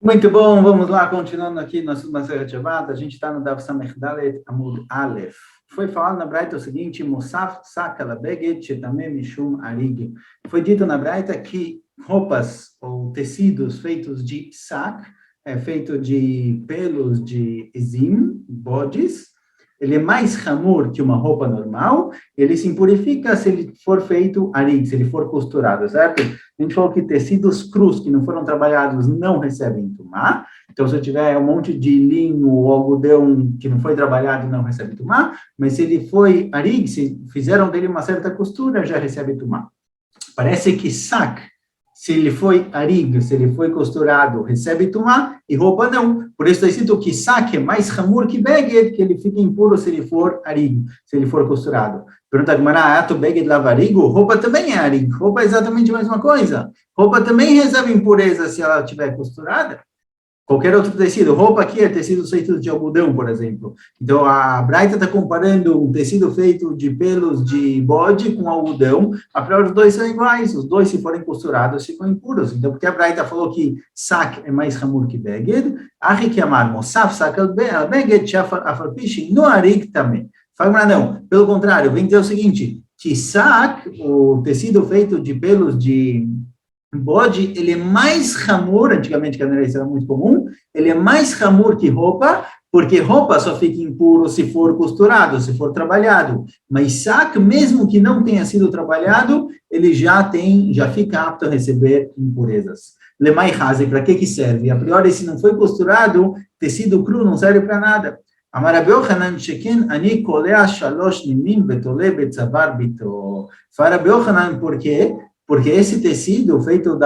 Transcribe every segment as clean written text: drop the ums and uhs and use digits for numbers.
Muito bom, vamos lá, continuando aqui na Masechet Shabbat, a gente está no Daf Samech Dalet Amud Aleph. Foi falado na Braita o seguinte, Musaf Sakala Beged Shetameh Mishum Arig. Foi dito na Braita que roupas ou tecidos feitos de sac, feito de pelos de ezim, bodes, ele é mais hamur que uma roupa normal, ele se impurifica se ele for feito arig, se ele for costurado, certo? A gente falou que tecidos crus que não foram trabalhados não recebem tumá. Então, se eu tiver um monte de linho ou algodão que não foi trabalhado, não recebe tumá. Mas se ele foi arig, se fizeram dele uma certa costura, já recebe tumá. Parece que sac, se ele foi arig, se ele foi costurado, recebe tumá, e roupa não. Por isso está escrito que sac é mais hamur que beged, que ele fica impuro se ele for arig, se ele for costurado. Pergunta Gemara, ato beged lavarigo? Roupa também é arig, roupa é exatamente a mesma coisa. Roupa também recebe impureza se ela estiver costurada. Qualquer outro tecido, roupa aqui é tecido feito de algodão, por exemplo. Então, a Braita está comparando um tecido feito de pelos de bode com algodão. A priori, os dois são iguais. Os dois, se forem costurados, ficam impuros. Então, porque a Braita falou que sac é mais hamur que beged, achi que amar mosaf sac beged, shafarpishi no arik também. Fala, não. Pelo contrário, vem dizer o seguinte, que sac, o tecido feito de pelos de bode, ele é mais hamur, antigamente que isso era muito comum, ele é mais hamur que roupa, porque roupa só fica impuro se for costurado, se for trabalhado. Mas sac, mesmo que não tenha sido trabalhado, ele já fica apto a receber impurezas. Lemai haze, para que serve? A priori, se não foi costurado, tecido cru não serve para nada. Amar Rabi Yochanan sheken ani kolea shalosh nimim betole betzavar bito. Fala Rabi Yochanan, por quê? Porque esse tecido feito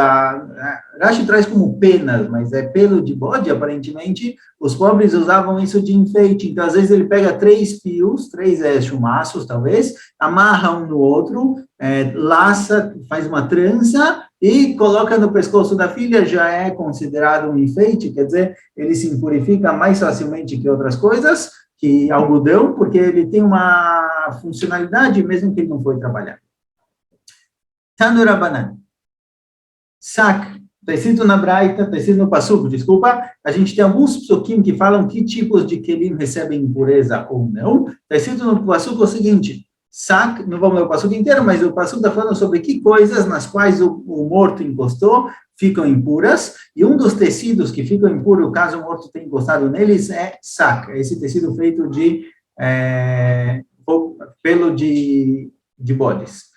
Rashi traz como penas, mas é pelo de bode, aparentemente, os pobres usavam isso de enfeite. Então, às vezes, ele pega 3 fios, 3 chumaços, talvez, amarra um no outro, laça, faz uma trança e coloca no pescoço da filha, já é considerado um enfeite, quer dizer, ele se impurifica mais facilmente que outras coisas, que algodão, porque ele tem uma funcionalidade, mesmo que ele não foi trabalhado. Tanu Rabanan. Sac, está escrito na Braita, está escrito no Passuco, desculpa, a gente tem alguns psukim que falam que tipos de kelim recebem impureza ou não. Está escrito no Passuco o seguinte, sac, não vamos ler o Passuco inteiro, mas o Passuco está falando sobre que coisas nas quais o morto encostou ficam impuras, e um dos tecidos que ficam impuros, caso o morto tenha encostado neles, é sac, esse tecido feito de pelo de bodes.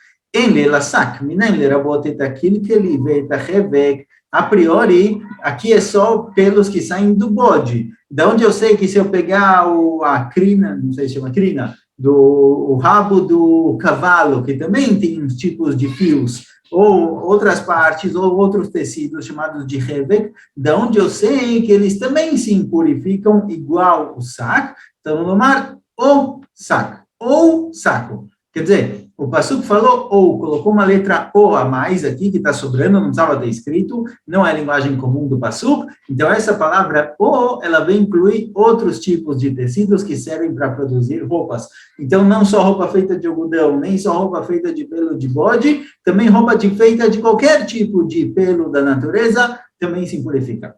A priori, aqui é só pelos que saem do bode. Da onde eu sei que se eu pegar a crina, não sei se chama crina, o rabo do cavalo, que também tem uns tipos de fios, ou outras partes, ou outros tecidos chamados de revek, da onde eu sei que eles também se impurificam igual o saco, então no mar, ou saco. Quer dizer, o Passuco falou ou, colocou uma letra O a mais aqui, que está sobrando, não precisava ter escrito, não é a linguagem comum do Passuco, então essa palavra O, ela vem incluir outros tipos de tecidos que servem para produzir roupas. Então, não só roupa feita de algodão, nem só roupa feita de pelo de bode, também roupa feita de qualquer tipo de pelo da natureza, também se impurifica.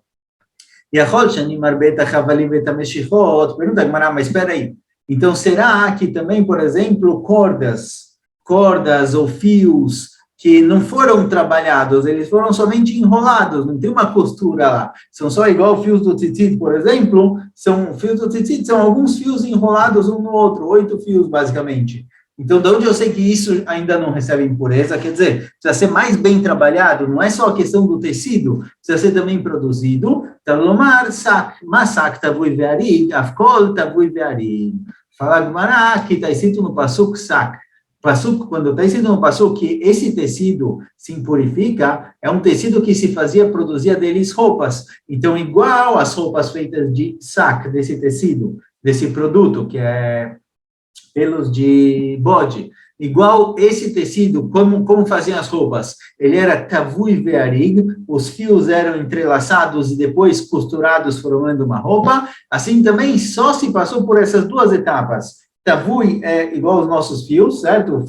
E a Holshani Marbeta Havali Betameshihot, pergunta, mas espera aí. Então, será que também, por exemplo, cordas ou fios que não foram trabalhados, eles foram somente enrolados, não tem uma costura lá, são só igual fios do tzitzit, por exemplo, fios do tzitzit são alguns fios enrolados um no outro, 8 fios, basicamente. Então, de onde eu sei que isso ainda não recebe impureza, quer dizer, precisa ser mais bem trabalhado, não é só a questão do tecido, precisa ser também produzido. Talomar, masak, tavui ve'arig, afkol, tavui ve'arig. Fala Gemara, que está escrito no Passuco, sac. Passuco, quando está escrito no Passuco que esse tecido se impurifica, é um tecido que se produzia deles roupas. Então, igual as roupas feitas de sac, desse tecido, desse produto, que é pelos de bode, igual esse tecido, como faziam as roupas? Ele era tavui ve'arig, os fios eram entrelaçados e depois costurados formando uma roupa, assim também só se passou por essas duas etapas, Tavui é igual aos nossos fios, certo? O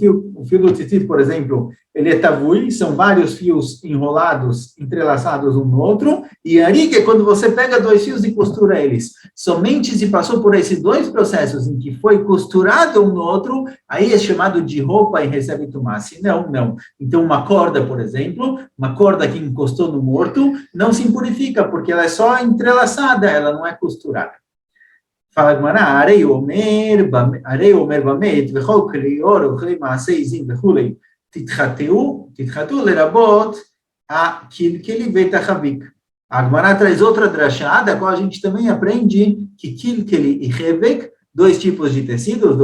fio do tzitzit, por exemplo, ele é tavui, são vários fios enrolados, entrelaçados um no outro, e arig é quando você pega dois fios e costura eles. Somente se passou por esses dois processos em que foi costurado um no outro, aí é chamado de roupa e recebe tumá. Se não, não. Então, uma corda, por exemplo, uma corda que encostou no morto, não se impurifica, porque ela é só entrelaçada, ela não é costurada. Fala Gemara, arei omer bamet, vechol kli or, וכלי מעשה עזים וכולי, תתחתו לרבות הקלקלי ואת החביק. A Gemara traz outra drashá, da qual a gente também aprende que kilkeli e hevek, dois tipos de tecidos,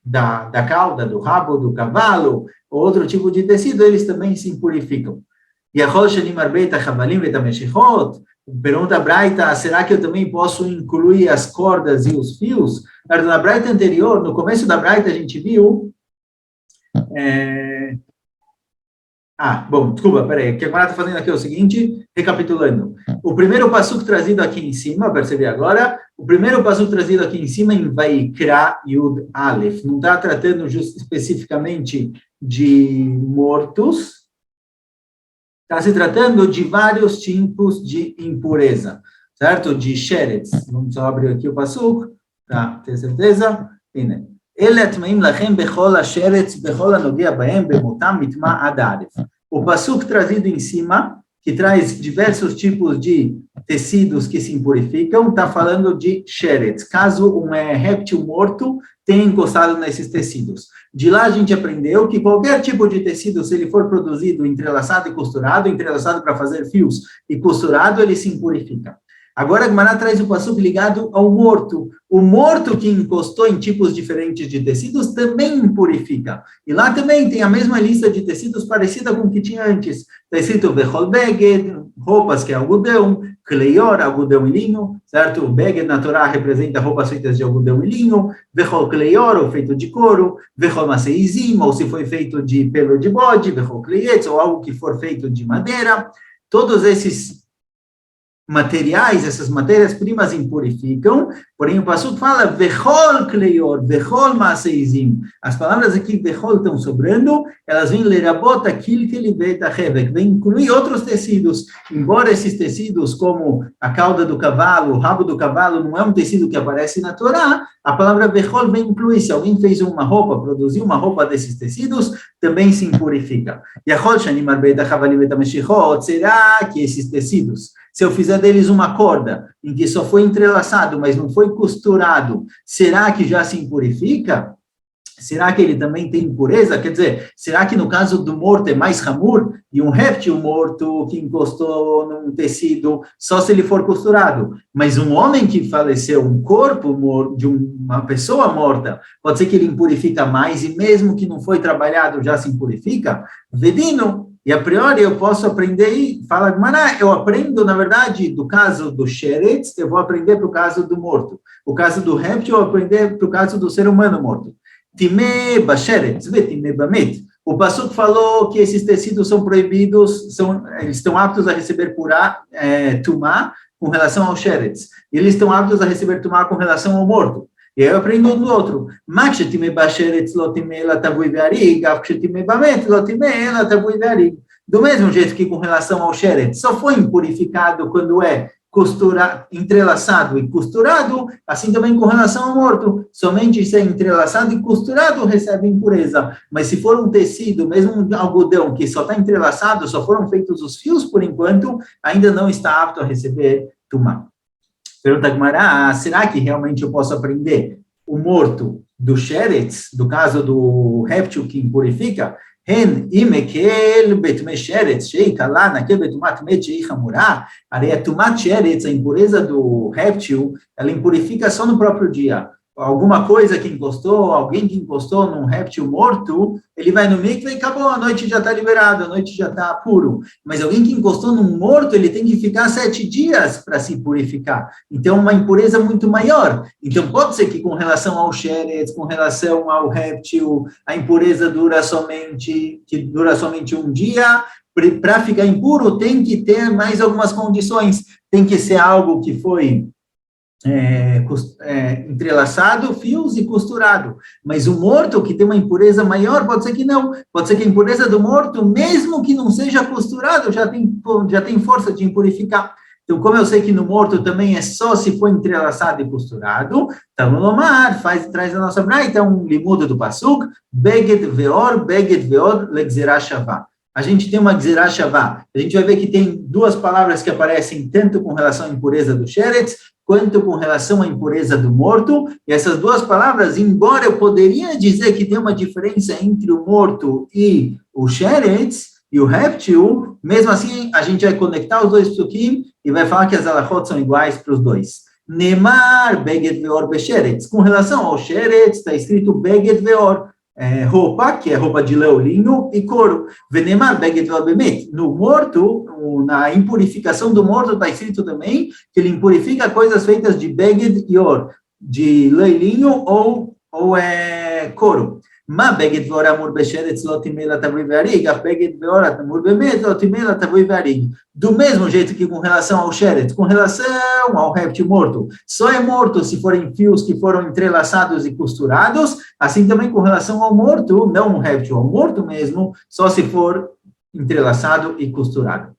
da cauda, do rabo, do cavalo, outro tipo de tecido, eles também se impurificam. E a rocha de marbeita, chavalim, vetameshechot, pergunta a Braita, será que eu também posso incluir as cordas e os fios? Na Braita anterior, no começo da Braita, a gente viu... desculpa, peraí, o que a Gemara está fazendo aqui é o seguinte, recapitulando. O primeiro passuco trazido aqui em cima, percebi agora, o primeiro passuco trazido aqui em cima em Vaikra Yud Aleph, não está tratando especificamente de mortos, está se tratando de vários tipos de impureza, certo? De sheretz. Vamos só abrir aqui o passuco, tá? Tem certeza? O passuco trazido em cima, que traz diversos tipos de tecidos que se impurificam, está falando de sheretz. Caso um réptil morto tenha encostado nesses tecidos. De lá a gente aprendeu que qualquer tipo de tecido, se ele for produzido entrelaçado e costurado, entrelaçado para fazer fios e costurado, ele se impurifica. Agora a Gemara traz o passuco ligado ao morto. O morto que encostou em tipos diferentes de tecidos também impurifica. E lá também tem a mesma lista de tecidos parecida com o que tinha antes. Está escrito Bechol Beged, roupas que é algodão, Kleior, algodão e linho, certo? Beged na Torá representa roupas feitas de algodão e linho, Bechol Kleior, ou feito de couro, Bechol Maseizim, ou se foi feito de pelo de bode, Bechol Kleietz, ou algo que for feito de madeira. Todos esses materiais, essas matérias-primas impurificam, porém o passuco fala vechol kleior, vechol maseizim. As palavras aqui vechol estão sobrando, elas vêm lerabot aquilo que ele vê da hevek, vem incluir outros tecidos, embora esses tecidos como a cauda do cavalo, o rabo do cavalo não é um tecido que aparece na Torá, a palavra vechol vem incluir, se alguém fez uma roupa, produziu uma roupa desses tecidos, também se impurifica. Yachol shanim arbeta chavalim vetameshechot, será que esses tecidos, se eu fizer deles uma corda, em que só foi entrelaçado, mas não foi costurado, será que já se impurifica? Será que ele também tem impureza? Quer dizer, será que no caso do morto é mais hamur? E um réptil morto que encostou num tecido, só se ele for costurado. Mas um homem que faleceu, um corpo morto, de uma pessoa morta, pode ser que ele impurifica mais, e mesmo que não foi trabalhado, já se impurifica? Vedino. E a priori eu posso aprender, fala Gemara, eu aprendo, na verdade, do caso do sheretz, eu vou aprender para o caso do morto. O caso do réptil, eu vou aprender para o caso do ser humano morto. Time basheretz, time bamet. O passuco falou que esses tecidos são proibidos, eles estão aptos a receber tumá com relação ao sheretz. Eles estão aptos a receber tumá com relação ao morto. E aí eu aprendo um do outro. Do mesmo jeito que com relação ao sheretz, só foi impurificado quando é entrelaçado e costurado, assim também com relação ao morto. Somente se é entrelaçado e costurado recebe impureza. Mas se for um tecido, mesmo um algodão que só está entrelaçado, só foram feitos os fios por enquanto, ainda não está apto a receber tumá. Pergunta Gemara, será que realmente eu posso aprender o morto do sheretz, do caso do réptil que impurifica? Hen imekel betme sheretz, sheika lá naquele betumat met sheika murá, a tumat sheretz, a impureza do réptil, ela impurifica só no próprio dia. Alguma coisa que encostou, alguém que encostou num réptil morto, ele vai no mikve e acabou, a noite já está liberada, a noite já está puro. Mas alguém que encostou num morto, ele tem que ficar 7 dias para se purificar. Então, uma impureza muito maior. Então, pode ser que com relação ao sheretz, com relação ao réptil, a impureza dura somente um dia. Para ficar impuro, tem que ter mais algumas condições. Tem que ser algo que foi entrelaçado, fios e costurado. Mas o morto, que tem uma impureza maior, pode ser que não. Pode ser que a impureza do morto, mesmo que não seja costurado, já tem força de impurificar. Então, como eu sei que no morto também é só se for entrelaçado e costurado, então no Lomar, traz a nossa braita um limudo do Pasuk, Beged veor, legzerah shavah. A gente tem uma Gzerah Shavah. A gente vai ver que tem duas palavras que aparecem tanto com relação à impureza do Sheretz, quanto com relação à impureza do morto. E essas duas palavras, embora eu poderia dizer que tem uma diferença entre o morto e o Sheretz, e o réptil, mesmo assim, a gente vai conectar os dois psukim e vai falar que as alachot são iguais para os dois. Nemar, Beged Veor Besheretz. Com relação ao Sheretz, está escrito Beged Veor. Roupa, que é roupa de lã, linho e couro. Venemar, Beged Veor Bemet. No morto, na impurificação do morto, está escrito também que ele impurifica coisas feitas de Beged Yor, de lã e linho ou couro. Ma Beged Veor amur besheretz lo timei latavui ve'arig, af Beged Veor amur bemet lo timei latavui ve'arig. Do mesmo jeito que com relação ao sheretz, com relação ao réptil morto, só é morto se forem fios que foram entrelaçados e costurados, assim também com relação ao morto, não o réptil, ao morto mesmo, só se for entrelaçado e costurado.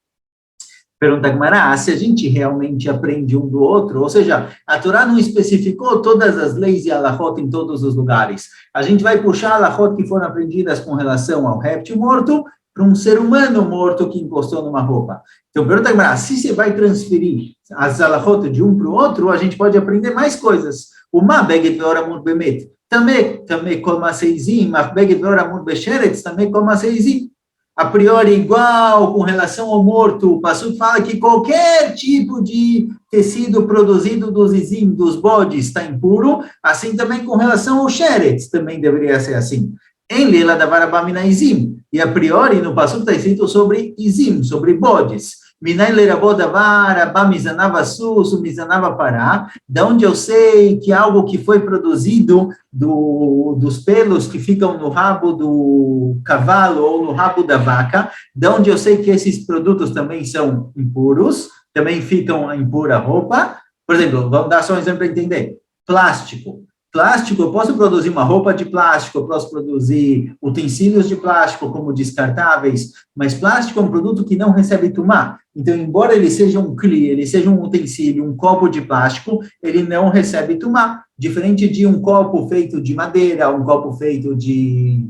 Pergunta Gemara, se a gente realmente aprende um do outro, ou seja, a Torá não especificou todas as leis e alachot em todos os lugares. A gente vai puxar alachot que foram aprendidas com relação ao réptil morto para um ser humano morto que encostou numa roupa. Então, pergunta Gemara, se você vai transferir as alachot de um para o outro, a gente pode aprender mais coisas. Uma beged veor amur bemet, também kol maseizim, af beged veor amur besheretz, também kol maseizim. A priori igual com relação ao morto, o Passuco fala que qualquer tipo de tecido produzido dos izim, dos bodes, está impuro, assim também com relação ao sheretz, também deveria ser assim. Em Lela da Varabamina izim, e a priori no Passuco está escrito sobre izim, sobre bodes. Minai Lerabod Varabam Mizanava Sus, Mizanava Pará, da onde eu sei que algo que foi produzido dos pelos que ficam no rabo do cavalo ou no rabo da vaca, da onde eu sei que esses produtos também são impuros, também ficam impura a roupa. Por exemplo, vamos dar só um exemplo para entender. Plástico, eu posso produzir uma roupa de plástico, eu posso produzir utensílios de plástico como descartáveis, mas plástico é um produto que não recebe tumá. Então, embora ele seja um cli, ele seja um utensílio, um copo de plástico, ele não recebe tumá. Diferente de um copo feito de madeira, um copo feito de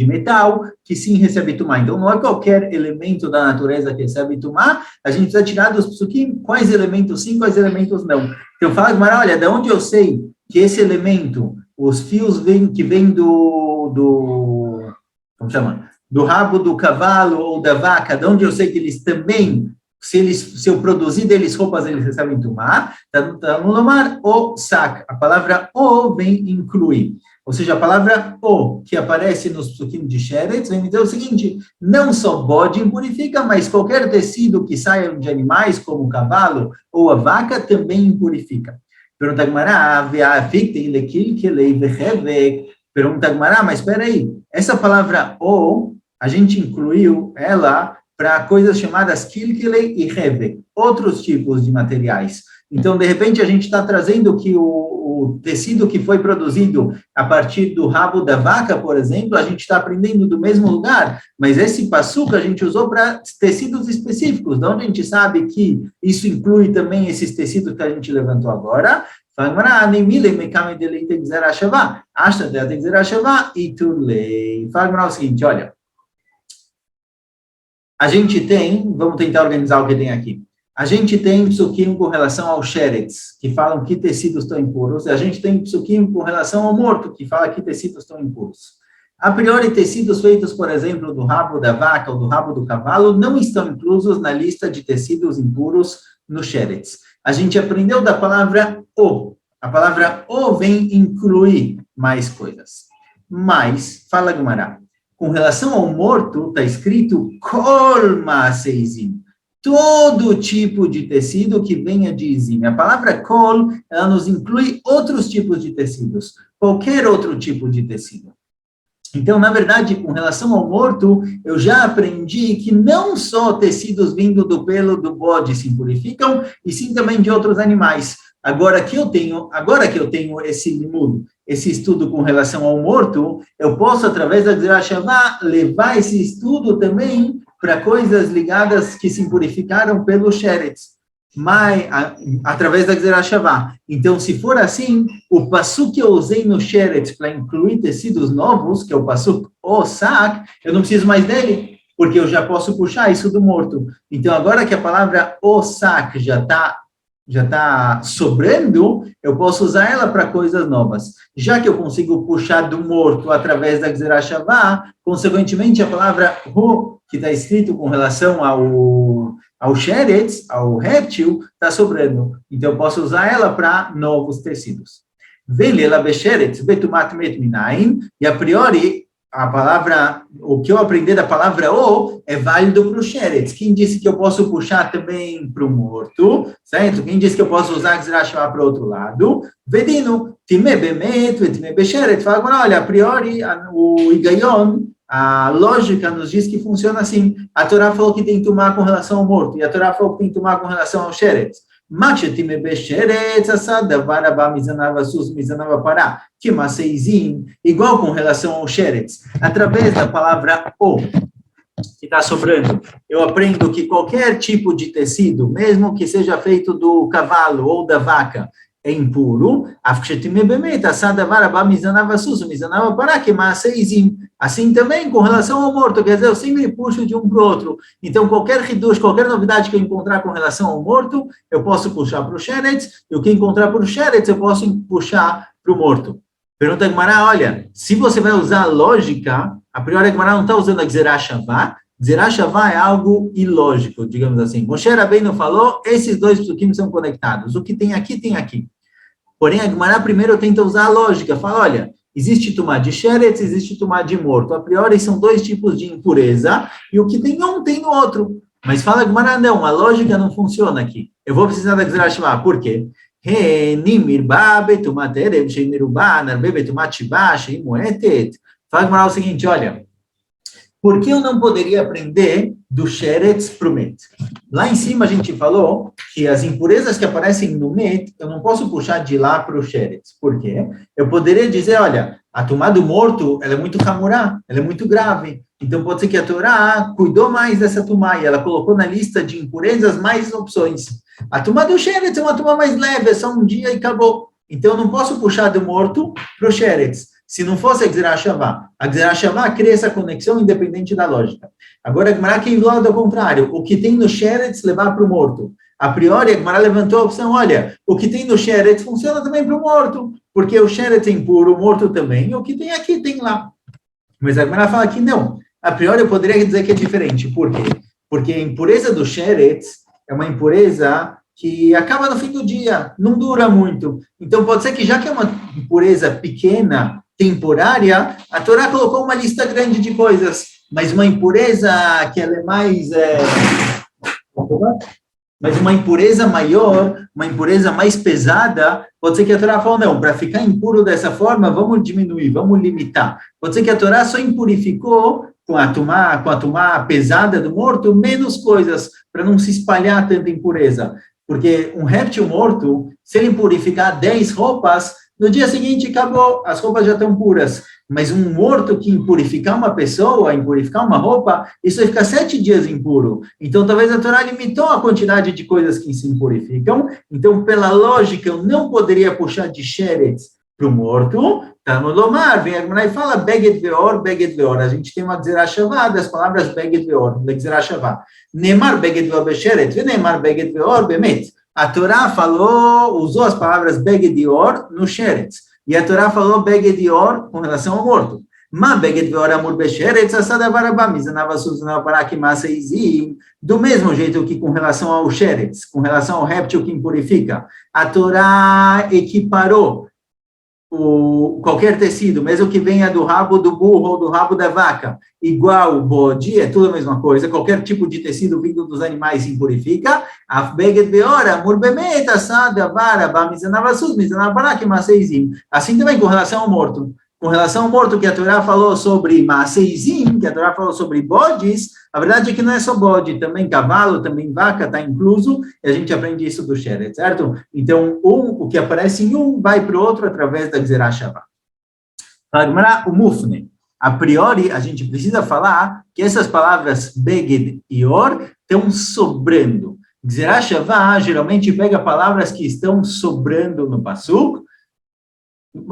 metal, que sim recebe tumá. Então, não é qualquer elemento da natureza que recebe tumá, a gente precisa tirar dos psukim quais elementos sim, quais elementos não. Então, fala, mas olha, de onde eu sei que esse elemento, os fios que vêm como chama? Do rabo do cavalo ou da vaca, de onde eu sei que eles também, se eu produzir deles roupas, eles recebem tumá, está no Lomar, o sac. A palavra o vem incluir. Ou seja, a palavra o, que aparece nos psukim de Sheretz, vem dizer o seguinte, não só bode impurifica, mas qualquer tecido que saia de animais, como o cavalo ou a vaca, também impurifica. Pergunta Gemara, pergunta Gemara, mas espera aí, essa palavra o, a gente incluiu ela para coisas chamadas kilkilei e hevek, outros tipos de materiais. Então, de repente, a gente está trazendo que o tecido que foi produzido a partir do rabo da vaca, por exemplo, a gente está aprendendo do mesmo lugar, mas esse passuca a gente usou para tecidos específicos, de onde a gente sabe que isso inclui também esses tecidos que a gente levantou agora. Fala o seguinte, olha, a gente tem, vamos tentar organizar o que tem aqui. A gente tem psukim com relação ao sheretz, que falam que tecidos estão impuros, e a gente tem psukim com relação ao morto, que fala que tecidos estão impuros. A priori, tecidos feitos, por exemplo, do rabo da vaca ou do rabo do cavalo, não estão inclusos na lista de tecidos impuros no sheretz. A gente aprendeu da palavra o. A palavra o vem incluir mais coisas. Mas, fala Gemara, com relação ao morto, está escrito kol ma'aseizim. Todo tipo de tecido que venha de izim. A palavra kol, ela nos inclui outros tipos de tecidos, qualquer outro tipo de tecido. Então, na verdade, com relação ao morto, eu já aprendi que não só tecidos vindo do pelo do bode se impurificam, e sim também de outros animais. agora que eu tenho esse limud, esse estudo com relação ao morto, eu posso, através da Gzerah Shavá, levar esse estudo também para coisas ligadas que se impurificaram pelo Sheretz, mas através da Gzerah Shavá. Então, se for assim, o passuque que eu usei no Sheretz para incluir tecidos novos, que é o passuque Osak, eu não preciso mais dele, porque eu já posso puxar isso do morto. Então, agora que a palavra Osak já está sobrando, eu posso usar ela para coisas novas. Já que eu consigo puxar do morto através da Gzerah Shavá, consequentemente, a palavra Hu, que está escrito com relação ao Sheretz, ao réptil, está sobrando. Então, eu posso usar ela para novos tecidos. Velela Besheretz, Betumat Met Minaim, e a priori, a palavra, o que eu aprendi da palavra O é válido para o Sheretz. Quem disse que eu posso puxar também para o morto, certo? Quem disse que eu posso usar Gzerah Shavá para o outro lado? Vedino, Time Bemet, Time Besheretz. Fala agora, olha, a priori, o Higayon, a lógica nos diz que funciona assim. A Torá falou que tem que tomar com relação ao morto, e a Torá falou que tem que tomar com relação ao Sheretz. Time Besheretz, Asadavar Abba Mizanava Sus Mizanava Pará, que Maseizim, igual com relação ao Sheretz, através da palavra O, que está sobrando, eu aprendo que qualquer tipo de tecido, mesmo que seja feito do cavalo ou da vaca, é impuro. Assim também com relação ao morto, quer dizer, eu sempre puxo de um para o outro. Então, qualquer reduz, qualquer novidade que eu encontrar com relação ao morto, eu posso puxar para o Sheretz, e o que encontrar para o Sheretz, eu posso puxar para o morto. Pergunta a Gemara, olha, se você vai usar a lógica, a priori a Gemara não está usando a Gzerah Shavá. Gzerah Shavá é algo ilógico, digamos assim. Moshe Rabbeinu falou, esses dois psukim são conectados. O que tem aqui, tem aqui. Porém, a Gemara primeiro tenta usar a lógica. Fala, olha, existe tumá de Sheretz, existe tumá de morto. A priori são dois tipos de impureza, e o que tem um, tem no outro. Mas fala a Gemara, não, a lógica não funciona aqui. Eu vou precisar da Gzerah Shavá. Por quê? Fala a Gemara o seguinte, olha, por que eu não poderia aprender do Sheretz para o Met? Lá em cima a gente falou que as impurezas que aparecem no Met, eu não posso puxar de lá para o Sheretz. Por quê? Eu poderia dizer, olha, a tumá do morto, ela é muito camurá, ela é muito grave. Então pode ser que a Torá cuidou mais dessa tumá e ela colocou na lista de impurezas mais opções. A tumá do Sheretz é uma tumá mais leve, é só um dia e acabou. Então eu não posso puxar do morto para o Sheretz. Se não fosse a Gzerah Shavá cria essa conexão independente da lógica. Agora, a Gemara que lado ao contrário, o que tem no Sheretz levar para o morto. A priori, a Gemara levantou a opção, olha, o que tem no Sheretz funciona também para o morto, porque o Sheretz é impuro, o morto também, e o que tem aqui, tem lá. Mas a Gemara fala que não. A priori, eu poderia dizer que é diferente. Por quê? Porque a impureza do Sheretz é uma impureza que acaba no fim do dia, não dura muito. Então, pode ser que já que é uma impureza pequena, temporária, a Torá colocou uma lista grande de coisas, mas uma impureza que ela é mais... mas uma impureza maior, uma impureza mais pesada, pode ser que a Torá falou, não, para ficar impuro dessa forma, vamos diminuir, vamos limitar. Pode ser que a Torá só impurificou com a tumá pesada do morto, menos coisas, para não se espalhar tanta impureza. Porque um réptil morto, se ele impurificar 10 roupas, no dia seguinte acabou, as roupas já estão puras. Mas um morto que impurificar uma pessoa, impurificar uma roupa, isso vai ficar 7 dias impuro. Então, talvez a Torá limitou a quantidade de coisas que se impurificam. Então, pela lógica, eu não poderia puxar de Sheretz para o morto. Tá no Lomar, vem a Gemara e fala Beged Veor, Beged Veor. A gente tem uma Gzerah Shavá das palavras Beged Veor, da Gzerah Shavá. Neymar Beged Veor Besheretz, Neymar Beged Veor Bemet. A Torá falou, usou as palavras Beged Veor no Sheretz. E a Torá falou Beged Veor com relação ao morto. Ma Beged Veor Amur Besheretz, Asadavar Abba Mizanava Suzanava Pará que Massa Izim. Do mesmo jeito que com relação ao Sheretz, com relação ao réptil que impurifica, a Torá equiparou qualquer tecido, mesmo que venha do rabo do burro ou do rabo da vaca, igual o bode, é tudo a mesma coisa, qualquer tipo de tecido vindo dos animais se impurifica, assim também com relação ao morto. com relação ao morto que a Torá falou sobre Maaseizim, que a Torá falou sobre bodes, a verdade é que não é só bode, também cavalo, também vaca está incluso, e a gente aprende isso do Sheret, certo? Então, o que aparece em um vai para o outro através da Gzerah Shavá. O Mufne. A priori, a gente precisa falar que essas palavras Beged e Or estão sobrando. Gzerah Shavá geralmente pega palavras que estão sobrando no Pasuk.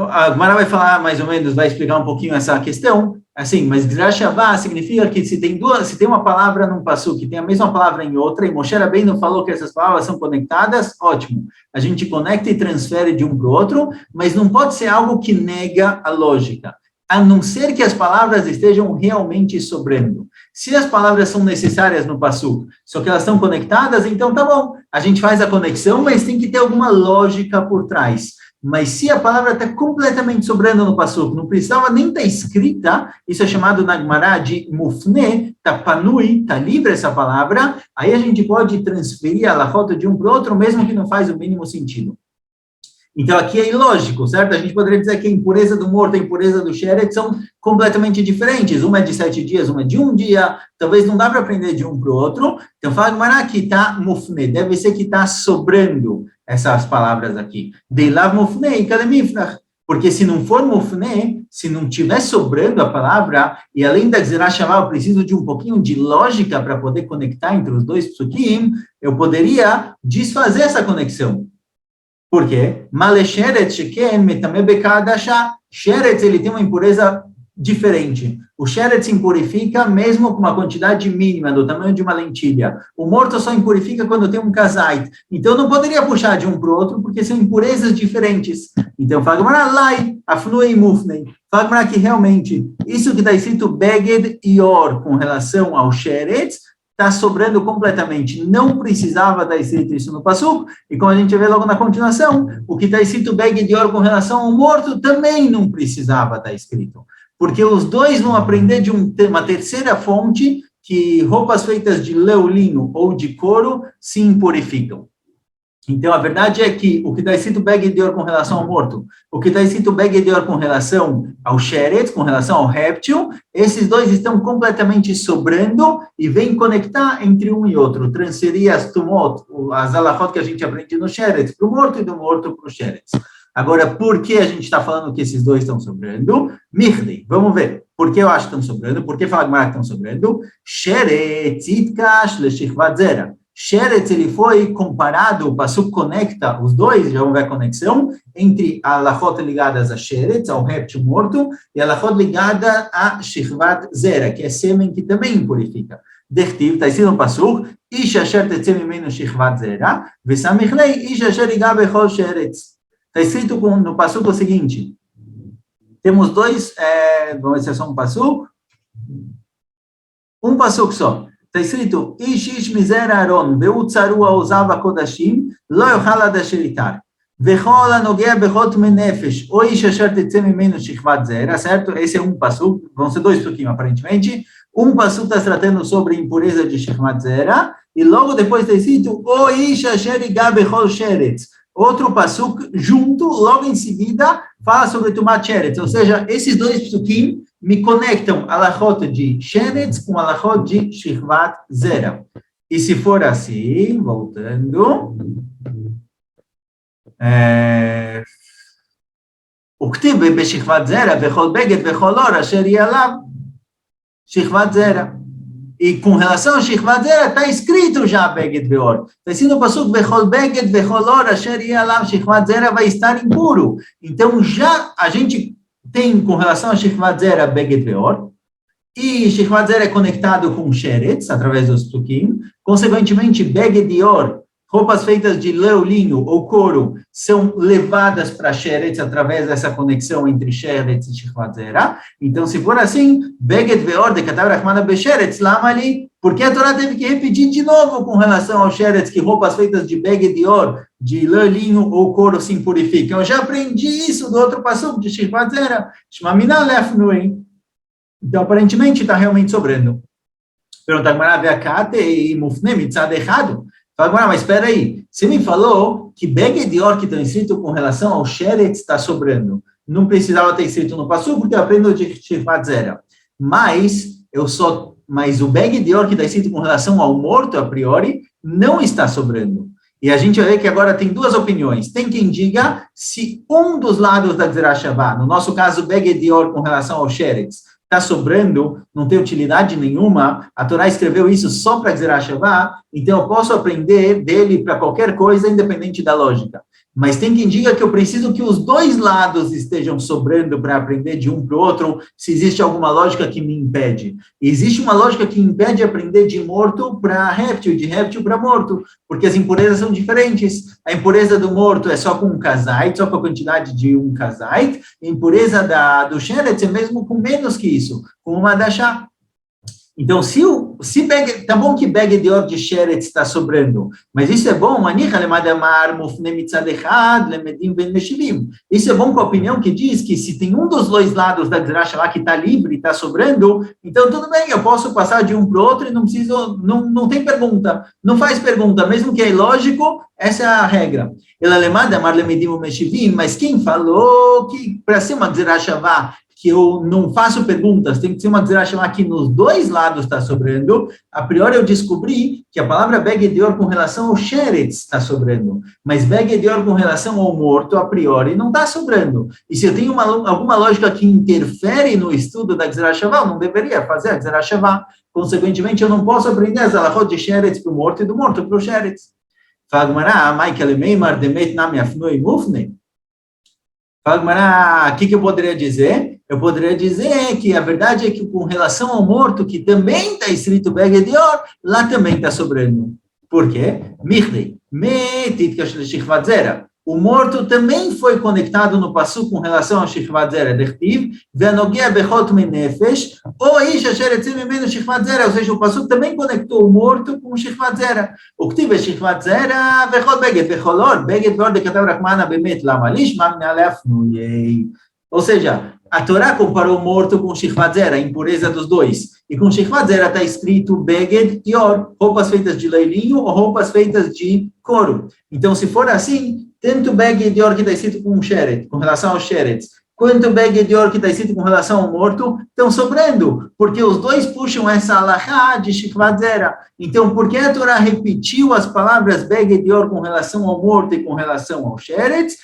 A Gemara vai falar mais ou menos, vai explicar um pouquinho essa questão, assim, mas Gzerah Shavá significa que se tem uma palavra num Pasuk que tem a mesma palavra em outra, e Moshe Rabbeinu falou que essas palavras são conectadas, ótimo. A gente conecta e transfere de um para o outro, mas não pode ser algo que nega a lógica, a não ser que as palavras estejam realmente sobrando. Se as palavras são necessárias no Pasuk, só que elas estão conectadas, então tá bom, a gente faz a conexão, mas tem que ter alguma lógica por trás. Mas se a palavra está completamente sobrando no Pasuk, não precisava nem estar escrita, isso é chamado na Gemara de Mufne, está panui, está livre essa palavra, aí a gente pode transferir a foto de um para o outro, mesmo que não faz o mínimo sentido. Então, aqui é ilógico, certo? A gente poderia dizer que a impureza do morto e a impureza do Sheret são completamente diferentes. Uma é de 7 dias, uma é de 1 dia. Talvez não dá para aprender de um para o outro. Então, fala Gemara que está mufne. Deve ser que está sobrando essas palavres aqui. Deilav mufne e kalemifnach. Porque se não for mufne, se não tiver sobrando a palavra, e além da Gzerah Shavá, eu preciso de um pouquinho de lógica para poder conectar entre os dois psukim, eu poderia desfazer essa conexão. Por quê? Sheretz, ele tem uma impureza diferente. O Sheretz se impurifica mesmo com uma quantidade mínima, do tamanho de uma lentilha. O morto só impurifica quando tem um kazait. Então, eu não poderia puxar de um para o outro, porque são impurezas diferentes. Então, fala Lai, Afnui Mufnei. Fala que realmente, isso que está escrito Beged e Or, com relação ao Sheretz, está sobrando completamente. Não precisava estar escrito isso no Pasuk, e como a gente vê logo na continuação, o que está escrito Beged e Or com relação ao morto também não precisava estar escrito. Porque os dois vão aprender de uma terceira fonte que roupas feitas de leulino ou de couro se impurificam. Então, a verdade é que o que está escrito Beged e Or com relação ao morto, o que está escrito Beged e Or com relação ao Sheret, com relação ao réptil, esses dois estão completamente sobrando e vêm conectar entre um e outro, transferir as tumot, as alachot que a gente aprende no Sheret para o morto e do morto para o Sheret. Agora, por que a gente está falando que esses dois estão sobrando? Mirdei, vamos ver. Por que eu acho que estão sobrando? Por que fala que estão sobrando? Sheret, Tzitkash, Leshichvat Zera. Sheretz, ele foi comparado, o Pasuk conecta os dois, já houve a conexão, entre a alachot ligadas a Sheretz, ao réptil morto, e a alachot ligada a Shichvat Zera, que é sêmen que também impurifica. Dertiv, está escrito no Pasuk, Ish asher tetzeh mimenu Shichvat Zera, Vesamichlei, Ish asher liga bechol Sheretz. Está escrito no Pasuk o seguinte, temos dois, vamos ver se é só um Pasuk só. Está escrito, Ish ish mizer Aaron, beutzaru aozav kodashim, lo yochal adasheritar. Vechol anogea bechot menefesh, o ish asher tetzeh mimenu shichvat zera, certo? Esse é um pasuk, vão ser dois pasukim, aparentemente. Um pasuk está tratando sobre impureza de shichvat zera, e logo depois está escrito, o ish asher iga bechol sheretz. Outro pasuk junto, logo em seguida, fala sobre tumat sheretz, ou seja, esses dois pasukim me conectam a alachot de Sheretz com a alachot de Shichvat Zera. E se for assim, voltando, o Ktib be-Shichvat Zera, bechol beged, bechol or, asher yalav, Shichvat Zera. E com relação a Shichvat Zera, está escrito já beged veor. Está escrito no pasuk, bechol beged, bechol or, asher yalav, Shichvat Zera vai estar impuro. Então, já a gente tem com relação a Shichvat Zera Beged Veor, e Shichvat Zera é conectado com Sheretz, através dos psukim, consequentemente Beged Or, roupas feitas de leulino ou couro, são levadas para Sheretz através dessa conexão entre Sheretz e Shichvat Zera. Então, se for assim, Beged Veor de Katav Rachmana Besheretz, Lama ali, porque a Torá teve que repetir de novo com relação ao Sheretz, que roupas feitas de Beged Or, de leulino ou couro se impurificam. Eu já aprendi isso do outro passuco de Shichvat Zera. Shmamina lefnui. Então, aparentemente, está realmente sobrando. Pergunta Gemara, ve'akate e mufne mitzad errado. Fala Gemara, mas espera aí. Você me falou que Beged Or que está escrito com relação ao Sheretz está sobrando. não precisava ter escrito no Passuco, porque eu aprendo de Shechvat Zera. Mas o Beg Dior que está escrito com relação ao morto, a priori, não está sobrando. E a gente vai ver que agora tem duas opiniões. Tem quem diga se um dos lados da Gzerah Shavá, no nosso caso, Beg Dior com relação ao Sheretz, está sobrando, não tem utilidade nenhuma, a Torá escreveu isso só para Gzerah Shavá, então eu posso aprender dele para qualquer coisa, independente da lógica. Mas tem quem diga que eu preciso que os dois lados estejam sobrando para aprender de um para o outro, se existe alguma lógica que me impede. E existe uma lógica que impede aprender de morto para réptil, de réptil para morto, porque as impurezas são diferentes. A impureza do morto é só com um kazait, só com a quantidade de um kazait, a impureza do sheretz é mesmo com menos que isso, com uma dashá. Então, tá bom que Beg Dior de Sheretz está sobrando, mas isso é bom, isso é bom com a opinião que diz que se tem um dos dois lados da Gzerah Shavá que está livre, está sobrando, então tudo bem, eu posso passar de um para o outro e não tem pergunta, não faz pergunta, mesmo que é ilógico, essa é a regra. Mas quem falou que para ser uma Gzerah Shavá que eu não faço perguntas, tem que ser uma Gzerah Shavá que nos dois lados está sobrando, a priori eu descobri que a palavra Beg Dior com relação ao Sheretz está sobrando, mas Beg Dior com relação ao morto, a priori, não está sobrando. E se eu tenho alguma lógica que interfere no estudo da Gzerah Shavá, eu não deveria fazer a Gzerah Shavá. Consequentemente, eu não posso aprender as alahot de Sheretz para o morto e do morto para o Sheretz. Fala Gemara, Michael Meimar demet nami afnoi mufne. Fala Gemara, o que eu poderia dizer? Eu poderia dizer que a verdade é que com relação ao morto, que também está escrito Beg Dior, lá também está sobrando. Por quê? Michdei, metit kashlichvat zera. O morto também foi conectado no Passuco com relação ao Shechvat Zera, Dechtiv, Ve'anogia bechot menefesh, ou Ish asher etzim mimenu Shechvat Zera, ou seja, o Passuco também conectou o morto com o Shechvat Zera. O Ktiv é Shechvat Zera, bechot beged, becholor, beged vorde katav Rachmana bemet, lama lishma minalefnuyei. Ou seja, a Torá comparou o morto com o Shechvat Zera, a impureza dos dois. E com o Shechvat Zera está escrito Beged Yor, roupas feitas de leilinho ou roupas feitas de couro. Então, se for assim, tanto Beged Yor que está escrito com Sheretz, com relação ao Sheretz, quanto Beged Yor que está escrito com relação ao morto, estão sobrando, porque os dois puxam essa alahá de Shechvat Zera. Então, por que a Torá repetiu as palavras Beged Yor com relação ao morto e com relação ao Sheretz?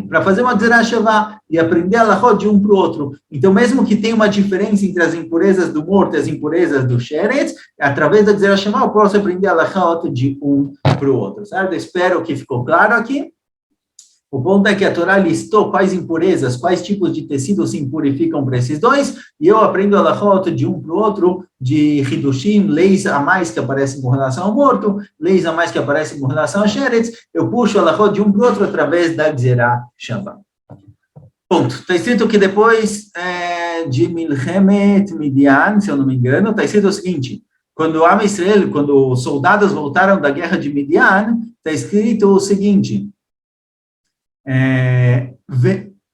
Para fazer uma Gzerah Shavá e aprender a alahot de um para o outro. Então, mesmo que tenha uma diferença entre as impurezas do morto e as impurezas do Sheretz, através da Gzerah Shavá eu posso aprender a alahot de um para o outro, certo? Espero que ficou claro aqui. O ponto é que a Torá listou quais impurezas, quais tipos de tecidos se impurificam para esses dois, e eu aprendo a alahot de um para o outro, de Hidushim, leis a mais que aparecem com relação ao morto, leis a mais que aparecem com relação ao Sheretz, eu puxo a alahot de um para o outro através da Gzerah Shavá. Ponto. Está escrito que depois de Milchemet Midian, se eu não me engano, está escrito o seguinte, quando Am Israel, quando os soldados voltaram da guerra de Midian, está escrito o seguinte,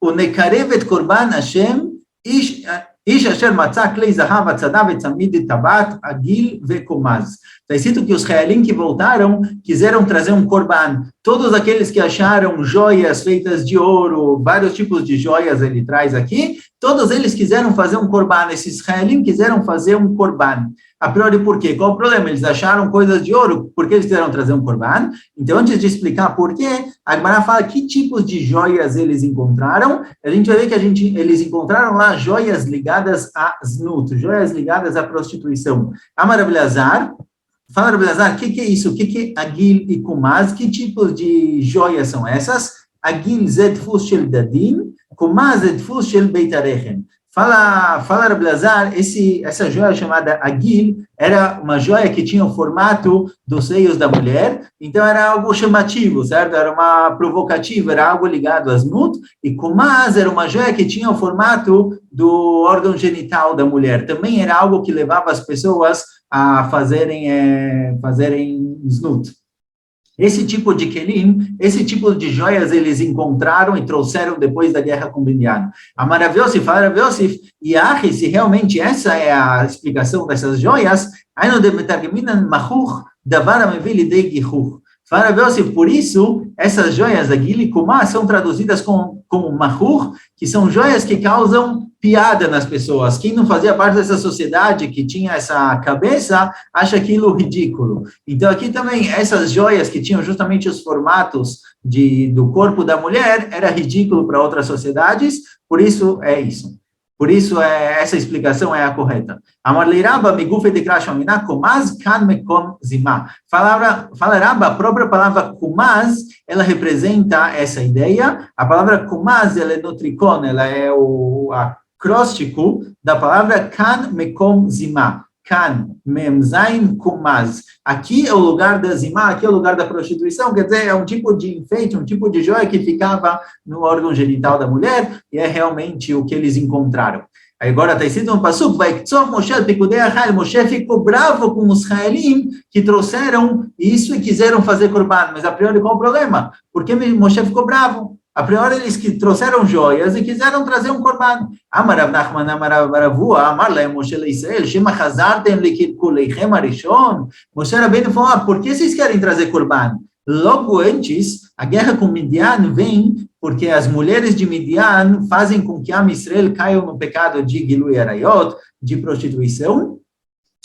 ונקרב את קורבן השם, איש אשר מצא כלי זהב, הצדה וצמיד את טבעת, עגיל וקומז. Está escrito que os israelitas que voltaram quiseram trazer um korban. Todos aqueles que acharam joias feitas de ouro, vários tipos de joias ele traz aqui, todos eles quiseram fazer um korban. Esses israelitas quiseram fazer um korban. A priori, por quê? Qual o problema? Eles acharam coisas de ouro, por que eles quiseram trazer um korban? Então, antes de explicar por quê, a Gemara fala que tipos de joias eles encontraram. A gente vai ver que eles encontraram lá joias ligadas a znut, joias ligadas à prostituição. Amar Rabi Elazar, fala Rabi Elazar, o que é isso? O que é agil e kumaz? Que tipos de joias são essas? Agil zed fus shel dadin, kumaz zed fus shel beit arechem. Fala Rabi Elazar, essa joia chamada Agil era uma joia que tinha o formato dos seios da mulher, então era algo chamativo, certo? Era uma provocativa, era algo ligado a znut, e Kumaz era uma joia que tinha o formato do órgão genital da mulher, também era algo que levava as pessoas a fazerem znut. Esse tipo de kelim, esse tipo de joias eles encontraram e trouxeram depois da guerra com Binyan. Amar Rav Yosef, fala Rav Yosef, e se realmente essa é a explicação dessas joias, aí no demetargeminan machuch davar amevi lidei gichuch. Fala Rav Yossi, por isso, essas joias da Gili Kumá são traduzidas como mahur, que são joias que causam piada nas pessoas. Quem não fazia parte dessa sociedade, que tinha essa cabeça, acha aquilo ridículo. Então, aqui também, essas joias que tinham justamente os formatos do corpo da mulher, era ridículo para outras sociedades, por isso é isso. Por isso, essa explicação é a correta. Amar leiraba migufe de krash aminá kumaz kan mekom zimá. Fala Raba, a própria palavra kumaz, ela representa essa ideia. A palavra kumaz, ela é no tricon, ela é o acróstico da palavra kan mekom zimá. Kan, memzain, kumaz. Aqui é o lugar da zimá, aqui é o lugar da prostituição, quer dizer, é um tipo de enfeite, um tipo de joia que ficava no órgão genital da mulher, e é realmente o que eles encontraram. Aí agora está escrito no Pasuk, Moshe ficou bravo com os israelim que trouxeram isso e quiseram fazer corban, mas a priori qual o problema? Por que Moshe ficou bravo? A priori, eles que trouxeram joias e quiseram trazer um corban. Amar Rav Nachman, Amar Ravua, Amar Laem Moshe Leisrael, Shema Hazartem Lekirkuleichem Arishon. Moshe Rabbeinu falou, por que vocês querem trazer corban? Logo antes, a guerra com Midian vem porque as mulheres de Midian fazem com que Am Israel caiam no pecado de Gilui Arayot, de prostituição,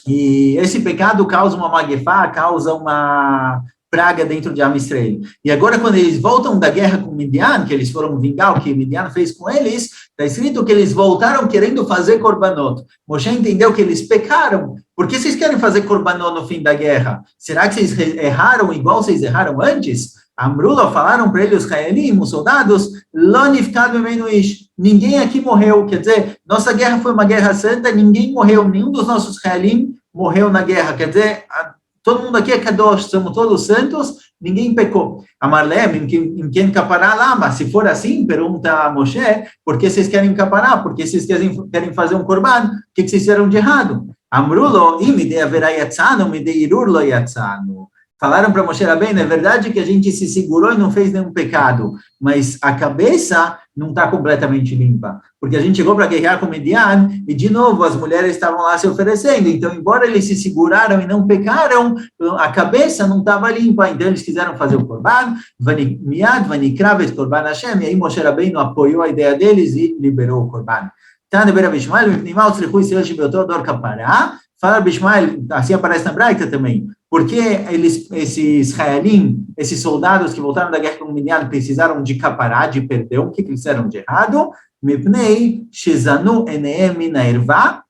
e esse pecado causa uma magefá, causa uma praga dentro de Am Israel. E agora, quando eles voltam da guerra com Midian, que eles foram vingar o que Midian fez com eles, está escrito que eles voltaram querendo fazer korbanot. Moshe entendeu que eles pecaram. Por que vocês querem fazer korbanot no fim da guerra? Será que vocês erraram igual vocês erraram antes? Amrula falaram para ele, os israelim, os soldados, ninguém aqui morreu. Quer dizer, nossa guerra foi uma guerra santa, ninguém morreu, nenhum dos nossos israelim morreu na guerra. Quer dizer, todo mundo aqui é kadosh, somos todos santos, ninguém pecou. Amarlem, em quem capará lá, mas se for assim, pergunta a Moshe, por que vocês querem capará? Por que vocês querem fazer um korban? O que vocês fizeram de errado? Amrulo, imide haverá yatzano, mide irurlo yatzano. Falaram para Moshe Rabbeinu, é verdade que a gente se segurou e não fez nenhum pecado, mas a cabeça não está completamente limpa, porque a gente chegou para guerrear com Midian e, de novo, as mulheres estavam lá se oferecendo, então, embora eles se seguraram e não pecaram, a cabeça não estava limpa, então eles quiseram fazer o Korban, Miad, Vanikravet, Korban Hashem, e aí Moshe Rabbeinu apoiou a ideia deles e liberou o Korban. Tane Bera Bishmael, Mipnimal, Tzrichu, Israel, Shibeotor, Dor Kapará, fala Bishmael, assim aparece na Braita também, porque esses israelim, esses soldados que voltaram da guerra com o Midian precisaram de capará, de perdão, o que eles fizeram de errado? Mipnei, Shezanu, Eneem, Minaervá,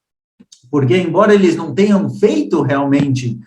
porque embora eles não tenham feito realmente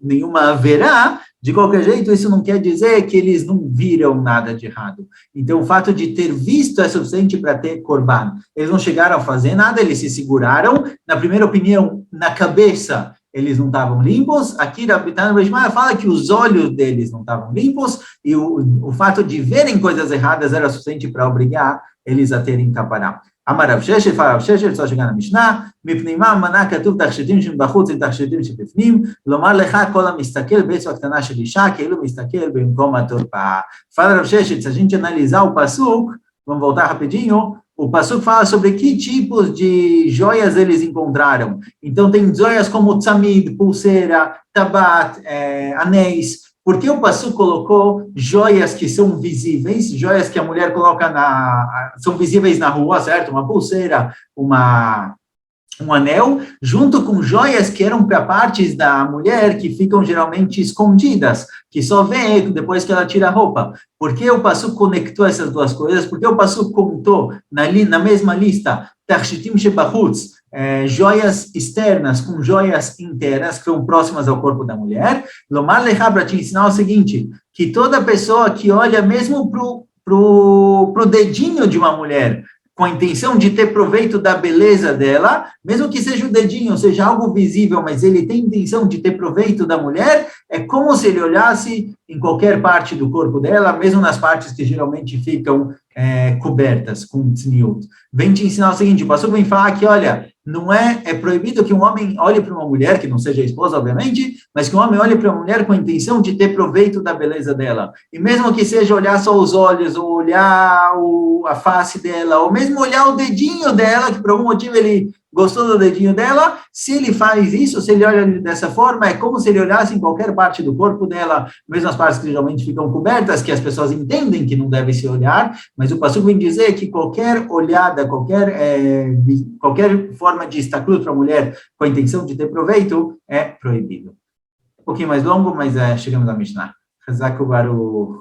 nenhuma haverá, de qualquer jeito, isso não quer dizer que eles não viram nada de errado. Então, o fato de ter visto é suficiente para ter korban. Eles não chegaram a fazer nada, eles se seguraram. Na primeira opinião, na cabeça, eles não estavam limpos. Aqui, Rabbi Tana fala que os olhos deles não estavam limpos e o fato de verem coisas erradas era suficiente para obrigar eles a terem capará. Amar Rav Sheshet, fala Rav Sheshet, só chegar na Mishnah, מפנימה מנה כתוב תכשיטים שבחוץ ותכשיטים שבפנים, לומר לך כל המסתכל באצבע הקטנה של אישה, כאילו מסתכל במקום התורפה. Fala Rav Sheshet, se a gente analisar o Pasuk, vamos voltar rapidinho, o Pasuk fala sobre que tipos de joias eles encontraram. Então, tem joias como tzamid, pulseira, tabat, anéis. Por que o Pasuk colocou joias que são visíveis, joias que a mulher coloca são visíveis na rua, certo? Uma pulseira, um anel, junto com joias que eram para partes da mulher que ficam geralmente escondidas, que só vê depois que ela tira a roupa. Por que o Pasuk conectou essas duas coisas? Por que o Pasuk contou na mesma lista, Tarshitim Shebachutz, joias externas com joias internas que são próximas ao corpo da mulher? Lomar Lecha, para te ensinar o seguinte, que toda pessoa que olha mesmo pro dedinho de uma mulher, com a intenção de ter proveito da beleza dela, mesmo que seja o dedinho, seja algo visível, mas ele tem intenção de ter proveito da mulher, é como se ele olhasse em qualquer parte do corpo dela, mesmo nas partes que geralmente ficam cobertas com tzniut. Vem te ensinar o seguinte, o pastor vem falar que, olha, não é proibido que um homem olhe para uma mulher, que não seja a esposa, obviamente, mas que um homem olhe para uma mulher com a intenção de ter proveito da beleza dela. E mesmo que seja olhar só os olhos, ou olhar a face dela, ou mesmo olhar o dedinho dela, que por algum motivo ele gostou do dedinho dela, se ele faz isso, se ele olha dessa forma, é como se ele olhasse em qualquer parte do corpo dela, mesmo as partes que geralmente ficam cobertas, que as pessoas entendem que não deve se olhar, mas o Passuco vem dizer que qualquer olhada, qualquer forma de estaclut para a mulher com a intenção de ter proveito é proibido. Um pouquinho mais longo, mas chegamos à Mishnah. Chazak Baruch.